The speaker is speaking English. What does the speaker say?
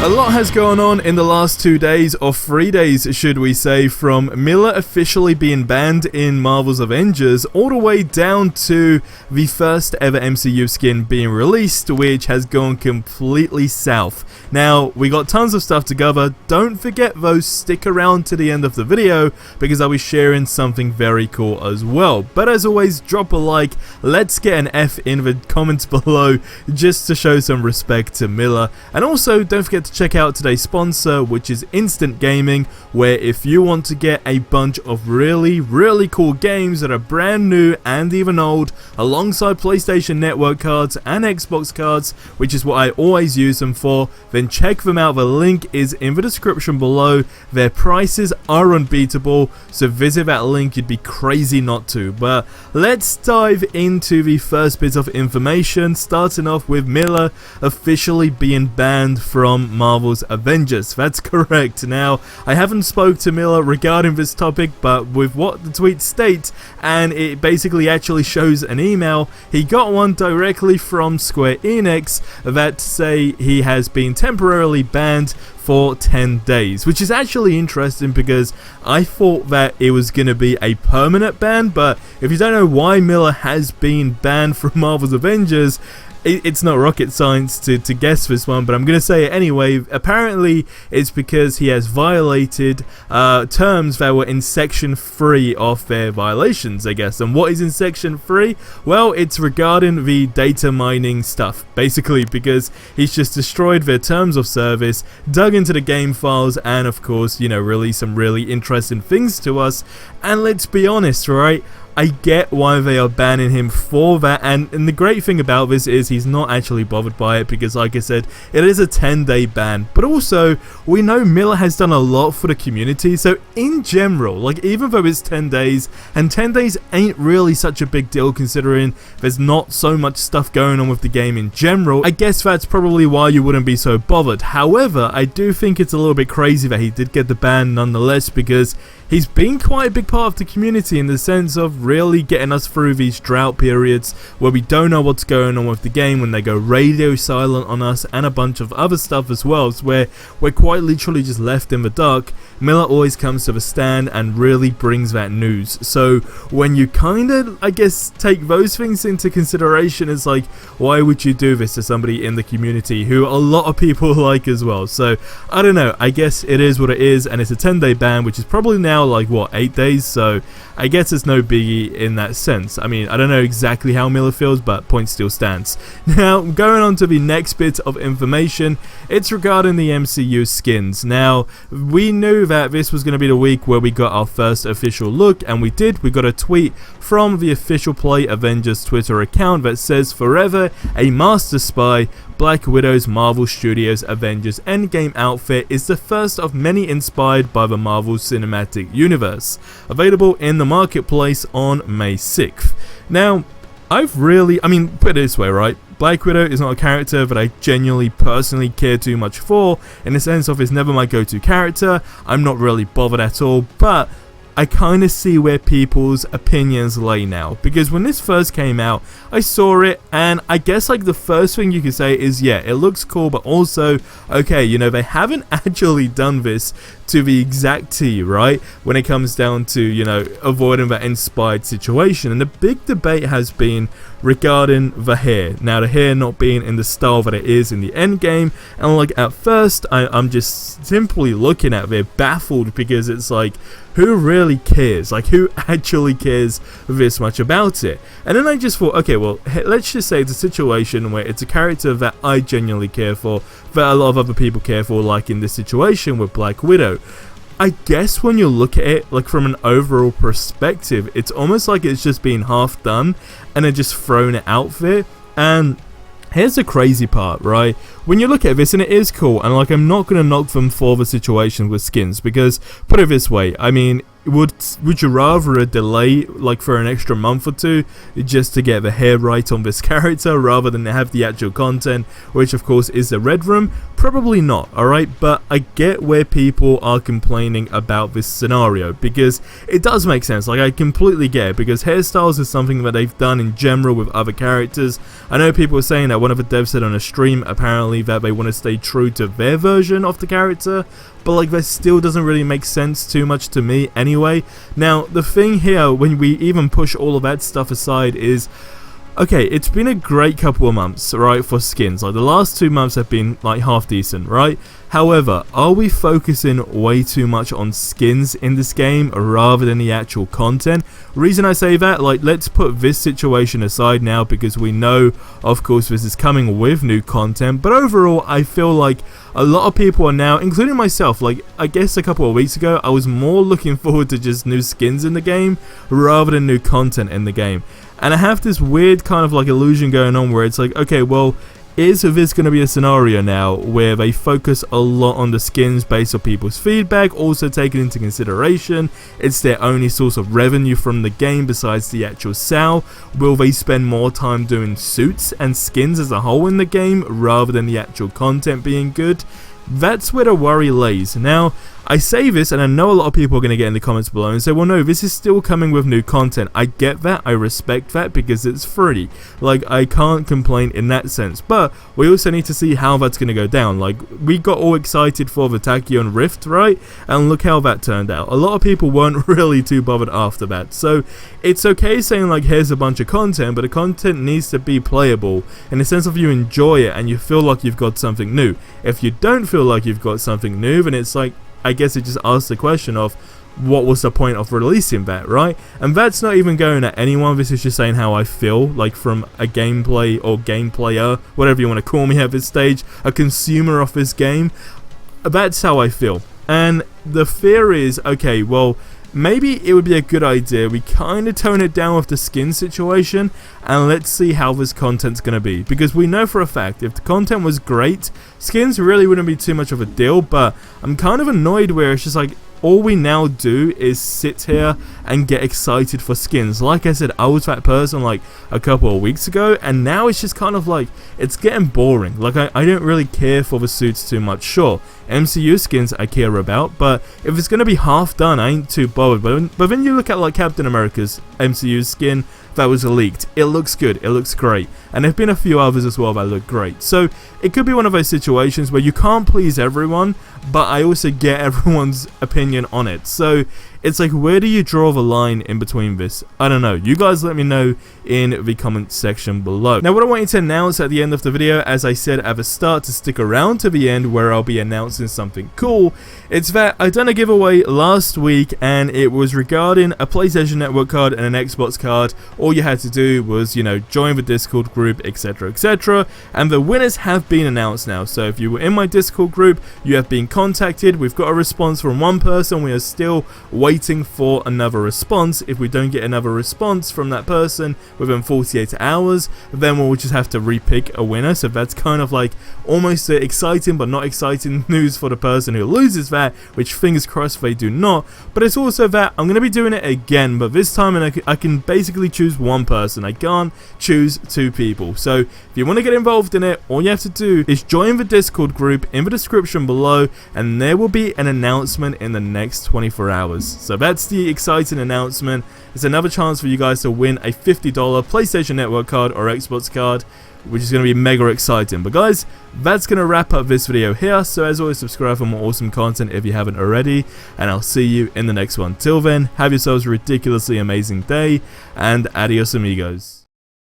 A lot has gone on in the last 2 days, or 3 days should we say, from Miller officially being banned in Marvel's Avengers all the way down to the first ever MCU skin being released, which has gone completely south. Now, we got tons of stuff to cover. Don't forget though, stick around to the end of the video because I'll be sharing something very cool as well. But as always, drop a like, let's get an F in the comments below just to show some respect to Miller. And also, don't forget to check out today's sponsor, which is Instant Gaming, where if you want to get a bunch of really cool games that are brand new and even old, alongside PlayStation Network cards and Xbox cards, which is what I always use them for, then check them out. The link is in the description below. Their prices are unbeatable, so visit that link, you'd be crazy not to. But let's dive into the first bit of information, starting off with Miller officially being banned from Marvel's Avengers. That's correct. Now, I haven't spoke to Miller regarding this topic, but with what the tweet states, and it basically actually shows an email, he got one directly from Square Enix that say he has been temporarily banned for 10 days, which is actually interesting because I thought that it was going to be a permanent ban. But if you don't know why Miller has been banned from Marvel's Avengers, it's not rocket science to guess this one, but I'm going to say it anyway. Apparently, it's because he has violated terms that were in Section 3 of their violations, I guess. And what is in Section 3? Well, it's regarding the data mining stuff, basically, because he's just destroyed their terms of service, dug into the game files, and of course, you know, released some really interesting things to us. And let's be honest, right? I get why they are banning him for that, and the great thing about this is he's not actually bothered by it because, like I said, it is a 10-day ban. But also, we know Miller has done a lot for the community, so in general, like, even though it's 10 days, and 10 days ain't really such a big deal considering there's not so much stuff going on with the game in general, I guess that's probably why you wouldn't be so bothered. However, I do think it's a little bit crazy that he did get the ban nonetheless, because he's been quite a big part of the community in the sense of really getting us through these drought periods where we don't know what's going on with the game, when they go radio silent on us, and a bunch of other stuff as well, where we're quite literally just left in the dark. Miller always comes to the stand and really brings that news. So when you kind of, I guess, take those things into consideration, it's like, why would you do this to somebody in the community who a lot of people like as well? So I don't know, I guess it is what it is, and it's a 10-day ban, which is probably now like what, 8 days, so I guess it's no biggie in that sense. I mean, I don't know exactly how Miller feels, but point still stands. Now, going on to the next bit of information, it's regarding the MCU skins. Now, we knew that this was going to be the week where we got our first official look, and we did. We got a tweet from the official Play Avengers Twitter account that says, "Forever a Master Spy, Black Widow's Marvel Studios Avengers Endgame outfit is the first of many inspired by the Marvel Cinematic Universe, available in the marketplace on May 6th. Now, put it this way, right? Black Widow is not a character that I genuinely personally care too much for, in the sense of it's never my go-to character. I'm not really bothered at all, but I kind of see where people's opinions lay now, because when this first came out, I saw it, and I guess like the first thing you could say is, yeah, it looks cool, but also, okay, you know, they haven't actually done this to the exact T, right, when it comes down to, you know, avoiding that inspired situation. And the big debate has been regarding the hair. Now, the hair not being in the style that it is in the Endgame, and like at first I'm just simply looking at it baffled, because it's like, who really cares? Like, who actually cares this much about it? And then I just thought, okay, well, let's just say it's a situation where it's a character that I genuinely care for, that a lot of other people care for, like in this situation with Black Widow. I guess when you look at it, like from an overall perspective, it's almost like it's just been half done and then just thrown it out there. And here's the crazy part, right? When you look at this, and it is cool, and like, I'm not going to knock them for the situation with skins, because, put it this way, I mean, would you rather a delay like for an extra month or two just to get the hair right on this character rather than have the actual content, which of course is the Red Room? Probably not, alright, but I get where people are complaining about this scenario because it does make sense. Like, I completely get it, because hairstyles is something that they've done in general with other characters. I know people were saying that one of the devs said on a stream apparently that they want to stay true to their version of the character, but like that still doesn't really make sense too much to me anyway. Now the thing here, when we even push all of that stuff aside, is okay, it's been a great couple of months, right, for skins. Like, the last 2 months have been like half decent, right? However, are we focusing way too much on skins in this game rather than the actual content? Reason I say that, like, let's put this situation aside now, because we know, of course, this is coming with new content, but overall, I feel like a lot of people are now, including myself, like, I guess a couple of weeks ago, I was more looking forward to just new skins in the game rather than new content in the game. And I have this weird kind of like illusion going on where it's like, okay, well, is this going to be a scenario now where they focus a lot on the skins based on people's feedback, also taken into consideration it's their only source of revenue from the game besides the actual sale? Will they spend more time doing suits and skins as a whole in the game rather than the actual content being good? That's where the worry lays. Now, I say this, and I know a lot of people are going to get in the comments below and say, well, no, this is still coming with new content. I get that, I respect that, because it's free. Like, I can't complain in that sense, but we also need to see how that's going to go down. Like, we got all excited for the Tachyon Rift, right? And look how that turned out. A lot of people weren't really too bothered after that. So, it's okay saying, like, here's a bunch of content, but the content needs to be playable in the sense of you enjoy it and you feel like you've got something new. If you don't feel like you've got something new, then it's like, I guess it just asks the question of what was the point of releasing that, right? And that's not even going at anyone, this is just saying how I feel, like from a gameplay or game player, whatever you want to call me at this stage, a consumer of this game. That's how I feel. And the fear is, okay, well, maybe it would be a good idea we kind of tone it down with the skin situation and let's see how this content's going to be, because we know for a fact if the content was great, skins really wouldn't be too much of a deal. But I'm kind of annoyed where it's just like all we now do is sit here and get excited for skins. Like I said, I was that person like a couple of weeks ago, and now it's just kind of like, it's getting boring. Like, I don't really care for the suits too much. Sure, MCU skins I care about, but if it's going to be half done, I ain't too bothered. But then you look at like Captain America's MCU skin that was leaked. It looks good, it looks great, and there have been a few others as well that look great. So it could be one of those situations where you can't please everyone, but I also get everyone's opinion on it. So it's like, where do you draw the line in between this? I don't know. You guys let me know in the comment section below. Now, what I want you to announce at the end of the video, as I said at the start, to stick around to the end where I'll be announcing something cool, it's that I done a giveaway last week, and it was regarding a PlayStation Network card and an Xbox card. All you had to do was, you know, join the Discord group, etc, etc, and the winners have been announced now. So if you were in my Discord group, you have been contacted. We've got a response from one person. We are still waiting for another response. If we don't get another response from that person within 48 hours, then we'll just have to repick a winner. So that's kind of like almost exciting but not exciting news for the person who loses that, which fingers crossed they do not. But it's also that I'm going to be doing it again, but this time I can basically choose one person. I can't choose two people. So if you want to get involved in it, all you have to do is join the Discord group in the description below, and there will be an announcement in the next 24 hours. So that's the exciting announcement. It's another chance for you guys to win a $50 PlayStation Network card or Xbox card, which is going to be mega exciting. But guys, that's going to wrap up this video here. So as always, subscribe for more awesome content if you haven't already, and I'll see you in the next one. Till then, have yourselves a ridiculously amazing day, and adios amigos.